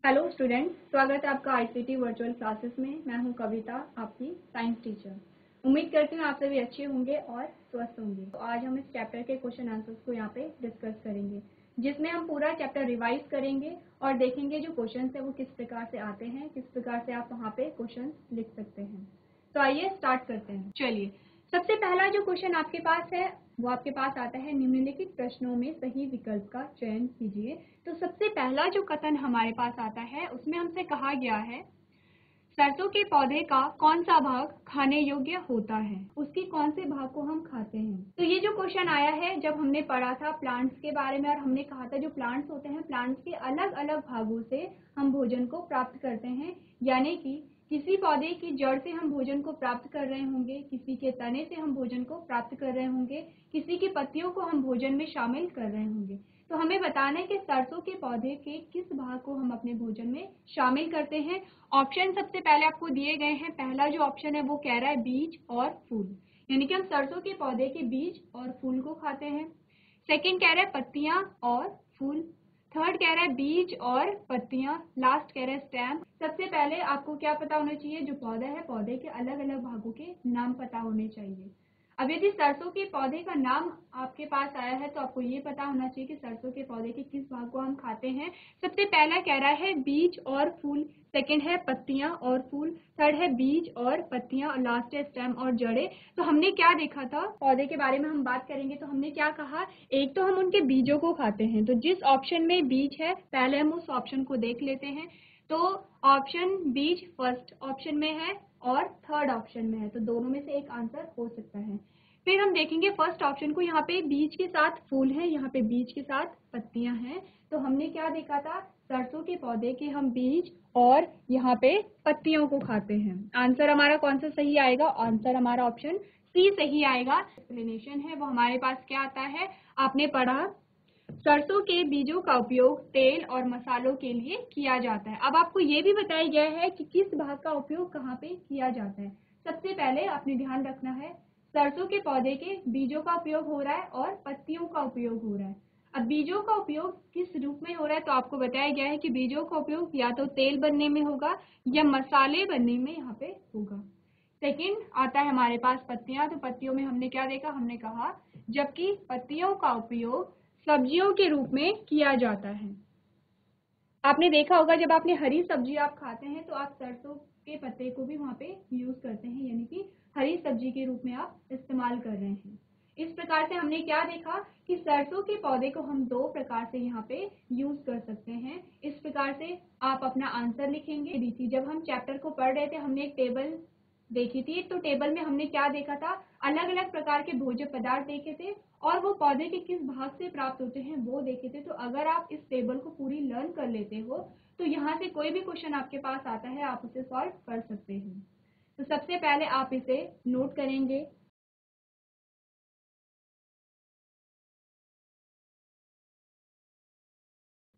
Hello students, स्वागत है आपका आईसीटी वर्चुअल क्लासेस में। मैं हूं कविता, आपकी साइंस टीचर। उम्मीद करती हूं आप सभी अच्छे होंगे और स्वस्थ होंगे। तो आज हम इस चैप्टर के क्वेश्चन आंसर्स को यहाँ पे डिस्कस करेंगे, जिसमें हम पूरा चैप्टर रिवाइज करेंगे और देखेंगे जो क्वेश्चन है वो किस प्रकार से आते हैं, किस प्रकार से आप वहाँ पे क्वेश्चन लिख सकते हैं। तो आइए स्टार्ट करते हैं। चलिए, सबसे पहला जो क्वेश्चन आपके पास है वो आपके पास आता है, निम्नलिखित प्रश्नों में सही विकल्प का चयन कीजिए। तो सबसे पहला जो कथन हमारे पास आता है उसमें हमसे कहा गया है, सरसों के पौधे का कौन सा भाग खाने योग्य होता है, उसके कौन से भाग को हम खाते हैं। तो ये जो क्वेश्चन आया है जब हमने पढ़ा था प्लांट्स के बारे में, और हमने कहा था जो प्लांट्स होते हैं, प्लांट्स के अलग अलग भागों से हम भोजन को प्राप्त करते हैं। यानी कि किसी पौधे की जड़ से हम भोजन को प्राप्त कर रहे होंगे, किसी के तने से हम भोजन को प्राप्त कर रहे होंगे, किसी की पत्तियों को हम भोजन में शामिल कर रहे होंगे। तो हमें बताना है कि सरसों के पौधे के किस भाग को हम अपने भोजन में शामिल करते हैं। ऑप्शन सबसे पहले आपको दिए गए हैं। पहला जो ऑप्शन है वो कह रहा है बीज और फूल, यानी कि हम सरसों के पौधे के बीज और फूल को खाते हैं। सेकंड कह रहा है पत्तियां और फूल। थर्ड कह रहा है बीज और पत्तियां। लास्ट कह रहा है स्टेम। सबसे पहले आपको क्या पता होना चाहिए, जो पौधा है पौधे के अलग अलग भागों के नाम पता होने चाहिए। अब यदि सरसों के पौधे का नाम आपके पास आया है तो आपको ये पता होना चाहिए कि सरसों के पौधे के किस भाग को हम खाते हैं। सबसे पहला कह रहा है बीज और फूल, सेकंड है पत्तियां और फूल, थर्ड है बीज और पत्तियां, और लास्ट है स्टेम और जड़ें। तो हमने क्या देखा था, पौधे के बारे में हम बात करेंगे तो हमने क्या कहा, एक तो हम उनके बीजों को खाते हैं। तो जिस ऑप्शन में बीज है पहले हम उस ऑप्शन को देख लेते हैं। तो ऑप्शन बीज फर्स्ट ऑप्शन में है और थर्ड ऑप्शन में है, तो दोनों में से एक आंसर हो सकता है। फिर हम देखेंगे फर्स्ट ऑप्शन को, यहाँ पे बीज के साथ फूल है, यहाँ पे बीज के साथ पत्तियां हैं। तो हमने क्या देखा था, सरसों के पौधे के हम बीज और यहाँ पे पत्तियों को खाते हैं। आंसर हमारा कौन सा सही आएगा, आंसर हमारा ऑप्शन सी सही आएगा। एक्सप्लेनेशन है वो हमारे पास क्या आता है, आपने पढ़ा सरसों के बीजों का उपयोग तेल और मसालों के लिए किया जाता है। अब आपको ये भी बताया गया है कि किस भाग का उपयोग कहाँ पे किया जाता है। सबसे पहले आपने ध्यान रखना है, सरसों के पौधे के बीजों का उपयोग हो रहा है और पत्तियों का उपयोग हो रहा है। अब बीजों का उपयोग किस रूप में हो रहा है, तो आपको बताया गया है कि बीजों का उपयोग या तो तेल बनने में होगा या मसाले बनने में यहाँ पे होगा। सेकंड आता है हमारे पास पत्तियां। तो पत्तियों में हमने क्या देखा, हमने कहा जबकि पत्तियों का उपयोग सब्जियों के रूप में किया जाता है। आपने देखा होगा जब आपने हरी सब्जी आप खाते हैं तो आप सरसों के पत्ते को भी वहाँ पे यूज करते हैं, यानी कि हरी सब्जी के रूप में आप इस्तेमाल कर रहे हैं। इस प्रकार से हमने क्या देखा कि सरसों के पौधे को हम दो प्रकार से यहाँ पे यूज कर सकते हैं। इस प्रकार से आप अपना आंसर लिखेंगे। जब हम चैप्टर को पढ़ रहे थे हमने एक टेबल देखी थी, तो टेबल में हमने क्या देखा था, अलग अलग प्रकार के भोज्य पदार्थ देखे थे और वो पौधे के किस भाग से प्राप्त होते हैं वो देखे थे। तो अगर आप इस टेबल को पूरी लर्न कर लेते हो तो यहाँ से कोई भी क्वेश्चन आपके पास आता है आप उसे सॉल्व कर सकते हैं। तो सबसे पहले आप इसे नोट करेंगे।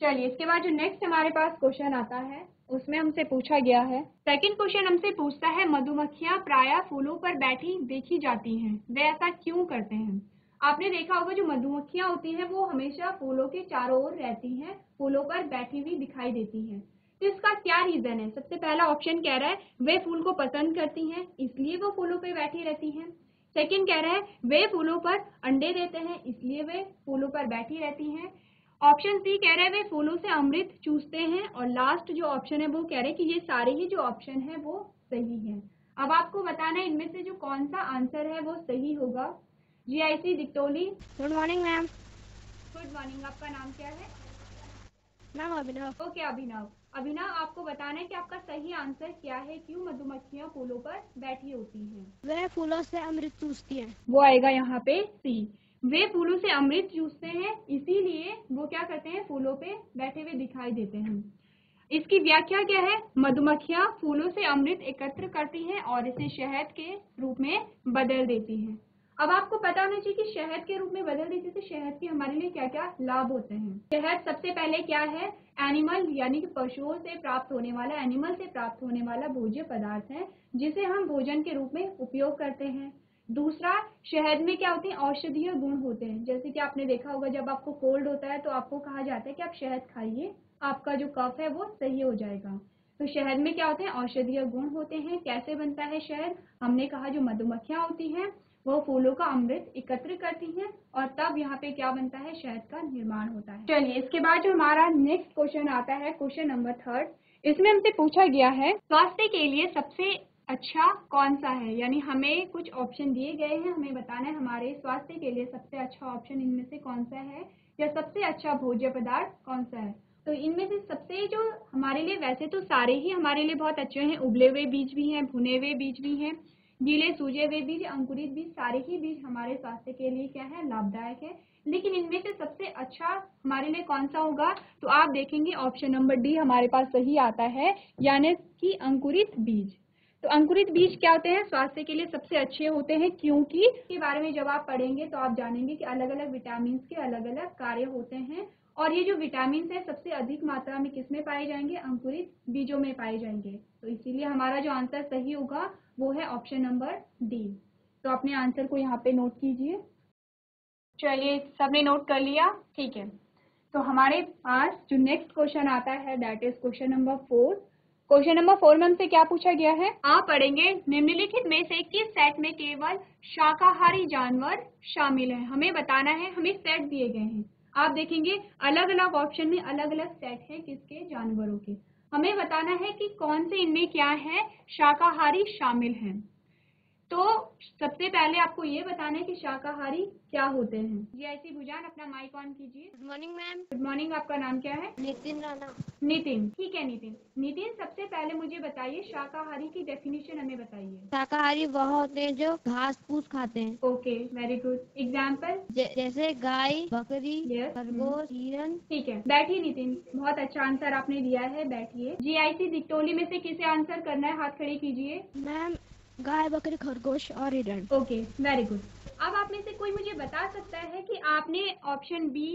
चलिए, इसके बाद जो नेक्स्ट हमारे पास क्वेश्चन आता है उसमें हमसे पूछा गया है, सेकंड क्वेश्चन हमसे पूछता है, मधुमक्खियां प्रायः फूलों पर बैठी देखी जाती हैं, वे ऐसा क्यों करते हैं। आपने देखा होगा जो मधुमक्खियां होती हैं वो हमेशा फूलों के चारों ओर रहती हैं, फूलों पर बैठी हुई दिखाई देती हैं। तो इसका क्या रीजन है, सबसे पहला ऑप्शन कह रहा है वे फूल को पसंद करती हैं इसलिए वो फूलों पर बैठी रहती हैं। सेकंड कह रहा है वे फूलों पर अंडे देते हैं इसलिए वे फूलों पर बैठी रहती हैं। ऑप्शन सी कह रहे हैं वे फूलों से अमृत चूसते हैं, और लास्ट जो ऑप्शन है वो कह रहे हैं कि ये सारे ही जो ऑप्शन है वो सही है। अब आपको बताना है इनमें से जो कौन सा आंसर है वो सही होगा। GIC Diktauli. Good morning ma'am. Good morning, आपका नाम क्या है। मैम अभिनव। ओके अभिनव। अभिनव, आपको बताना है कि आपका सही आंसर क्या है, क्यों मधुमक्खियां फूलों पर बैठी होती हैं। वह फूलों से अमृत चूसती हैं। वो आएगा यहाँ पे सी, वे फूलों से अमृत चूसते हैं इसीलिए वो क्या करते हैं, फूलों पे बैठे हुए दिखाई देते हैं। इसकी व्याख्या क्या है, मधुमक्खियां फूलों से अमृत एकत्र करती हैं और इसे शहद के रूप में बदल देती हैं। अब आपको पता होना चाहिए कि शहद के रूप में बदल देती है तो शहद के हमारे लिए क्या क्या लाभ होते हैं। शहद सबसे पहले क्या है, एनिमल यानी कि पशुओं से प्राप्त होने वाला, एनिमल से प्राप्त होने वाला भोज्य पदार्थ है जिसे हम भोजन के रूप में उपयोग करते हैं। दूसरा, शहद में क्या होते हैं, औषधीय गुण होते हैं। जैसे कि आपने देखा होगा जब आपको कोल्ड होता है तो आपको कहा जाता है कि आप शहद खाइए, आपका जो कफ है वो सही हो जाएगा। तो शहद में क्या होते हैं, औषधीय गुण होते हैं। कैसे बनता है शहद, हमने कहा जो मधुमक्खियां होती हैं वो फूलों का अमृत एकत्र करती हैं और तब यहाँ पे क्या बनता है, शहद का निर्माण होता है। चलिए इसके बाद जो हमारा नेक्स्ट क्वेश्चन आता है, क्वेश्चन नंबर 3, इसमें हमसे पूछा गया है स्वास्थ्य के लिए सबसे अच्छा कौन सा है। यानी हमें कुछ ऑप्शन दिए गए हैं, हमें बताना है हमारे स्वास्थ्य के लिए सबसे अच्छा ऑप्शन इनमें से कौन सा है या सबसे अच्छा भोज्य पदार्थ कौन सा है। तो इनमें से सबसे जो हमारे लिए, वैसे तो सारे ही हमारे लिए बहुत अच्छे हैं, उबले हुए बीज भी हैं, भुने हुए बीज भी हैं, गीले सूजे हुए बीज, अंकुरित बीज, सारे ही बीज हमारे स्वास्थ्य के लिए क्या है, लाभदायक है। लेकिन इनमें से सबसे अच्छा हमारे लिए कौन सा होगा, तो आप देखेंगे ऑप्शन नंबर डी हमारे पास सही आता है, यानी कि अंकुरित बीज। तो अंकुरित बीज क्या होते हैं, स्वास्थ्य के लिए सबसे अच्छे होते हैं, क्योंकि इसके बारे में जब आप पढ़ेंगे तो आप जानेंगे कि अलग अलग विटामिन के अलग अलग कार्य होते हैं और ये जो विटामिन है सबसे अधिक मात्रा में किसमें पाए जाएंगे, अंकुरित बीजों में पाए जाएंगे। तो इसीलिए हमारा जो आंसर सही होगा वो है ऑप्शन नंबर डी। तो अपने आंसर को यहाँ पे नोट कीजिए। चलिए सबने नोट कर लिया, ठीक है। तो हमारे पास जो नेक्स्ट क्वेश्चन आता है that is question number 4। Question number 4 में हमसे क्या पूछा गया है, आप पढ़ेंगे निम्नलिखित में से किस सेट में केवल शाकाहारी जानवर शामिल है। हमें बताना है, हमें सेट दिए गए हैं, आप देखेंगे अलग अलग ऑप्शन में अलग अलग सेट है किसके, जानवरों के। हमें बताना है कि कौन से इनमें क्या है, शाकाहारी शामिल हैं। तो सबसे पहले आपको ये बताना है कि शाकाहारी क्या होते हैं। जी ऐसी भुजान अपना माइक ऑन कीजिए। Good morning ma'am. Good morning, आपका नाम क्या है। नितिन राणा। नितिन, ठीक है नितिन। नितिन सबसे पहले मुझे बताइए शाकाहारी की डेफिनेशन हमें बताइए। शाकाहारी वह होते हैं जो घास फूस खाते हैं। Okay very good, example. जैसे गाय, बकरी, Yes. खरगोश, हिरन। ठीक है, बैठिए नितिन, बहुत अच्छा आंसर आपने दिया है, बैठिए। जीआईसी दिक्टोली में से किसे आंसर करना है, हाथ खड़े कीजिए। मैम गाय, बकरी, खरगोश और हिरन। Okay very good. अब आप में से कोई मुझे बता सकता है कि आपने ऑप्शन बी,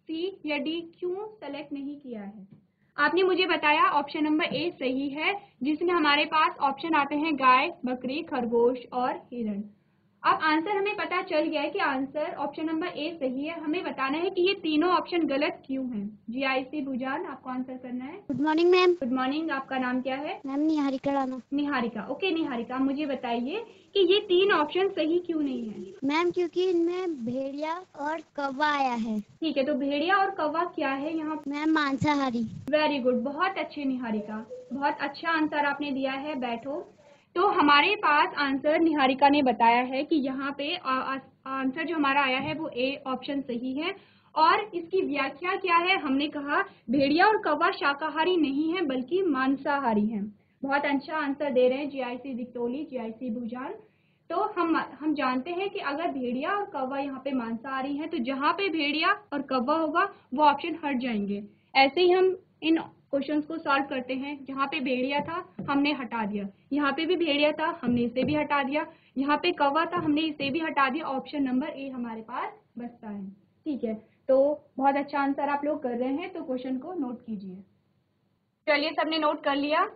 सी या डी क्यों सेलेक्ट नहीं किया है। आपने मुझे बताया ऑप्शन नंबर ए सही है, जिसमें हमारे पास ऑप्शन आते हैं गाय, बकरी, खरगोश और हिरन। अब आंसर हमें पता चल गया है कि आंसर ऑप्शन नंबर ए सही है। हमें बताना है कि ये तीनों ऑप्शन गलत क्यों हैं। जीआईसी भुजान, आपको आंसर करना है। Good morning ma'am. Good morning, आपका नाम क्या है। मैम निहारिका राणा। निहारिका, ओके निहारिका, मुझे बताइए कि ये तीन ऑप्शन सही क्यों नहीं है। मैम क्योंकि इनमें भेड़िया और कौवा आया है। ठीक है, तो भेड़िया और कौवा क्या है यहाँ। मैम मांसाहारी। वेरी गुड, बहुत अच्छे निहारिका, बहुत अच्छा आंसर आपने दिया है, बैठो। तो हमारे पास आंसर निहारिका ने बताया है कि यहाँ पे आंसर जो हमारा आया है वो ए ऑप्शन सही है। और इसकी व्याख्या क्या है, हमने कहा भेड़िया और कौवा शाकाहारी नहीं है बल्कि मांसाहारी हैं। बहुत अच्छा आंसर दे रहे हैं जीआईसी दिक्टोली, जीआईसी भुजान। तो हम जानते हैं कि अगर भेड़िया और कौवा यहाँ पे मांसाहारी हैं तो जहाँ पे भेड़िया और कौवा होगा वो ऑप्शन हट जाएंगे। ऐसे ही हम इन क्वेश्चंस को सॉल्व करते हैं। जहाँ पे भेड़िया था हमने हटा दिया, यहाँ पे भी भेड़िया था हमने इसे भी हटा दिया, यहाँ पे कौवा था हमने इसे भी हटा दिया। ऑप्शन नंबर ए हमारे पास बचता है। ठीक है, तो बहुत अच्छा आंसर आप लोग कर रहे हैं, तो क्वेश्चन को नोट कीजिए। चलिए सबने नोट कर लिया।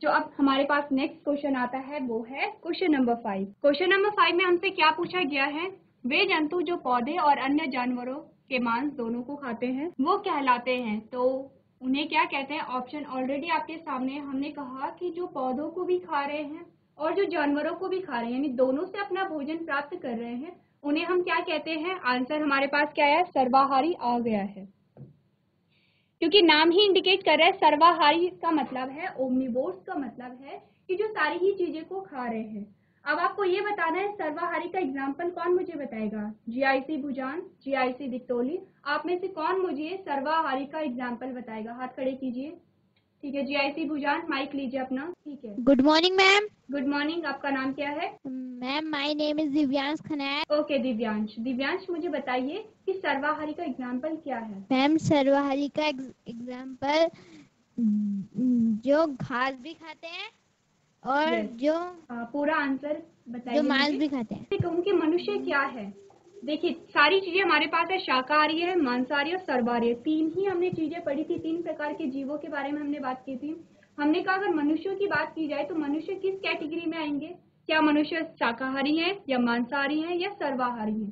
जो अब हमारे पास नेक्स्ट क्वेश्चन आता है वो है क्वेश्चन नंबर 5। क्वेश्चन नंबर 5 में हमसे क्या पूछा गया है, वे जंतु जो पौधे और अन्य जानवरों के मांस दोनों को खाते हैं वो कहलाते हैं। तो उन्हें क्या कहते हैं, ऑप्शन ऑलरेडी आपके सामने। हमने कहा कि जो पौधों को भी खा रहे हैं और जो जानवरों को भी खा रहे हैं, यानी दोनों से अपना भोजन प्राप्त कर रहे हैं, उन्हें हम क्या कहते हैं। आंसर हमारे पास क्या है, सर्वाहारी आ गया है, क्योंकि नाम ही इंडिकेट कर रहा है। सर्वाहारी का मतलब है, ओमनिवोर्स का मतलब है कि जो सारी ही चीजें को खा रहे हैं। अब आपको ये बताना है सर्वाहारी का एग्जाम्पल कौन मुझे बताएगा। जीआईसी भुजान, जीआईसी दिक्टोली, आप में से कौन मुझे सर्वाहारी का एग्जाम्पल बताएगा, हाथ खड़े कीजिए। ठीक है, जीआईसी भुजान माइक लीजिए अपना। ठीक है, good morning ma'am. Good morning, आपका नाम क्या है। Ma'am my name is Divyansh Khanait. Okay Divyansh, Divyansh मुझे बताइए कि सर्वाहारी का एग्जाम्पल क्या है। मैम सर्वाहारी का एग्जाम्पल जो घास भी खाते हैं और Yes. जो पूरा आंसर बताइए। जो मांस मुझे भी खाते हैं। कहूँ कि मनुष्य क्या है। देखिए सारी चीजें हमारे पास है, शाकाहारी है, मांसाहारी और सर्वाहारी है। तीन ही हमने चीजें पढ़ी थी, तीन प्रकार के जीवों के बारे में हमने बात की थी। हमने कहा अगर मनुष्यों की बात की जाए तो मनुष्य किस कैटेगरी में आएंगे? क्या मनुष्य शाकाहारी हैं या मांसाहारी हैं या सर्वाहारी हैं?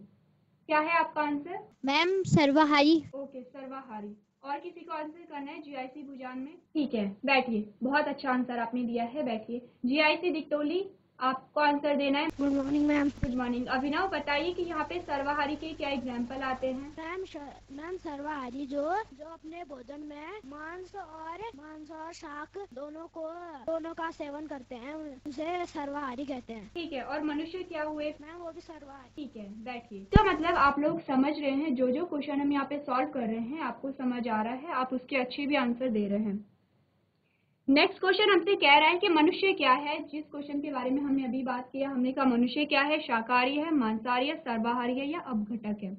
क्या है आपका आंसर? मैम सर्वाहारी। ओके, सर्वाहारी। और किसी को आंसर करना है जीआईसी भुजान में? ठीक है, बैठिए। बहुत अच्छा आंसर आपने दिया है, बैठिए। जीआईसी दिक्तोली, आपको आंसर देना है। Good morning ma'am. Good morning. Abhinav, बताइए कि यहाँ पे सर्वाहारी के क्या एग्जाम्पल आते हैं? मैम सर्वाहारी जो जो अपने भोजन में मांस और शाक दोनों का सेवन करते हैं उसे सर्वाहारी कहते हैं। ठीक है, और मनुष्य क्या हुए? मैम वो भी सर्वाहारी। ठीक है, बैठिए। तो मतलब आप लोग समझ रहे हैं, जो जो क्वेश्चन हम यहाँ पे सॉल्व कर रहे हैं आपको समझ आ रहा है, आप उसके अच्छे भी आंसर दे रहे हैं। नेक्स्ट क्वेश्चन हमसे कह रहा है कि मनुष्य क्या है। जिस क्वेश्चन के बारे में हमने अभी बात किया, हमने कहा मनुष्य क्या है, शाकाहारी है, मांसाहारी है, सर्वाहारी है या अपघटक है।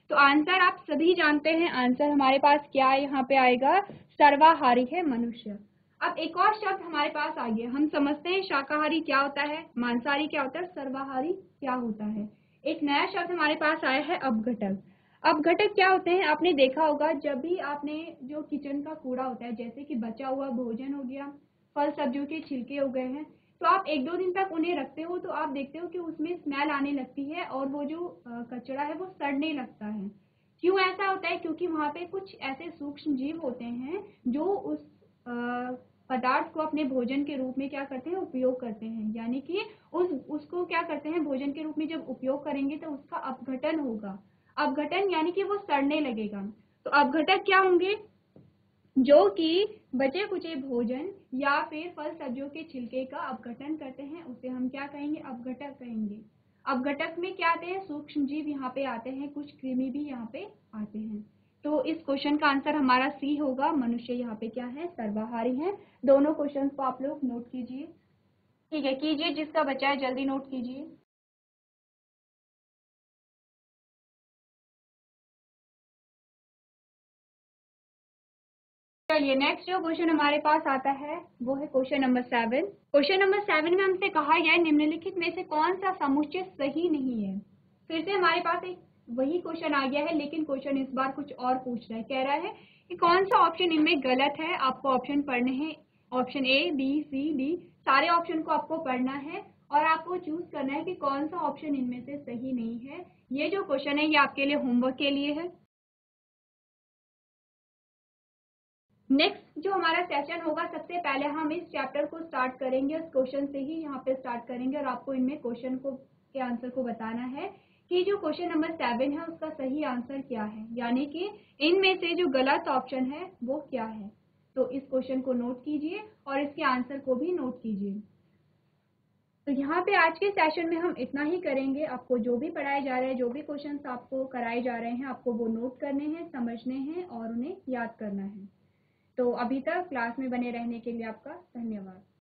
तो आंसर आप सभी जानते हैं, आंसर हमारे पास क्या है, यहाँ पे आएगा सर्वाहारी है मनुष्य। अब एक और शब्द हमारे पास आ गया, हम समझते हैं शाकाहारी क्या होता है, मांसाहारी क्या होता है, सर्वाहारी क्या होता है। एक नया शब्द हमारे पास आया है अपघटक। अपघटक क्या होते हैं? आपने देखा होगा, जब भी आपने जो किचन का कूड़ा होता है, जैसे कि बचा हुआ भोजन हो गया, फल सब्जियों के छिलके हो गए हैं, तो आप 1-2 दिन तक उन्हें रखते हो तो आप देखते हो कि उसमें स्मेल आने लगती है और वो जो कचरा है वो सड़ने लगता है। क्यों ऐसा होता है? क्योंकि वहाँ पे कुछ ऐसे सूक्ष्म जीव होते हैं जो उस पदार्थ को अपने भोजन के रूप में क्या करते हैं, उपयोग करते हैं। यानी कि उसको क्या करते हैं, भोजन के रूप में जब उपयोग करेंगे तो उसका अपघटन होगा। अपघटन यानी कि वो सड़ने लगेगा। तो अपघटक क्या होंगे? जो कि बचे कुचे भोजन या फिर फल सब्जियों के छिलके का अपघटन करते हैं, उसे हम क्या कहेंगे, अपघटक कहेंगे। अपघटक में क्या आते हैं, सूक्ष्म जीव यहाँ पे आते हैं, कुछ कृमि भी यहाँ पे आते हैं। तो इस क्वेश्चन का आंसर हमारा सी होगा। मनुष्य यहाँ पे क्या है, सर्वाहारी है। दोनों क्वेश्चन को आप लोग नोट कीजिए। ठीक है, कीजिए, जिसका बचा है जल्दी नोट कीजिए। चलिए, नेक्स्ट जो क्वेश्चन हमारे पास आता है वो है क्वेश्चन नंबर 7। क्वेश्चन नंबर 7 में हमसे कहा गया है निम्नलिखित में से कौन सा समुच्चय सही नहीं है। फिर से हमारे पास एक वही क्वेश्चन आ गया है, लेकिन क्वेश्चन इस बार कुछ और पूछ रहा है। कह रहा है कि कौन सा ऑप्शन इनमें गलत है। आपको ऑप्शन पढ़ने हैं, option A, B, C, D, सारे ऑप्शन को आपको पढ़ना है और आपको चूज करना है कि कौन सा ऑप्शन इनमें से सही नहीं है। ये जो क्वेश्चन है ये आपके लिए होमवर्क के लिए है। नेक्स्ट जो हमारा सेशन होगा, सबसे पहले हम इस चैप्टर को स्टार्ट करेंगे, उस क्वेश्चन से ही यहाँ पे स्टार्ट करेंगे और आपको इनमें क्वेश्चन को के आंसर को बताना है कि जो क्वेश्चन नंबर 7 है उसका सही आंसर क्या है, यानी कि इनमें से जो गलत ऑप्शन है वो क्या है। तो इस क्वेश्चन को नोट कीजिए और इसके आंसर को भी नोट कीजिए। तो यहाँ पे आज के सेशन में हम इतना ही करेंगे। आपको जो भी पढ़ाए जा रहे हैं, जो भी क्वेश्चंस आपको कराए जा रहे हैं, आपको वो नोट करने हैं, समझने हैं और उन्हें याद करना है। तो अभी तक क्लास में बने रहने के लिए आपका धन्यवाद।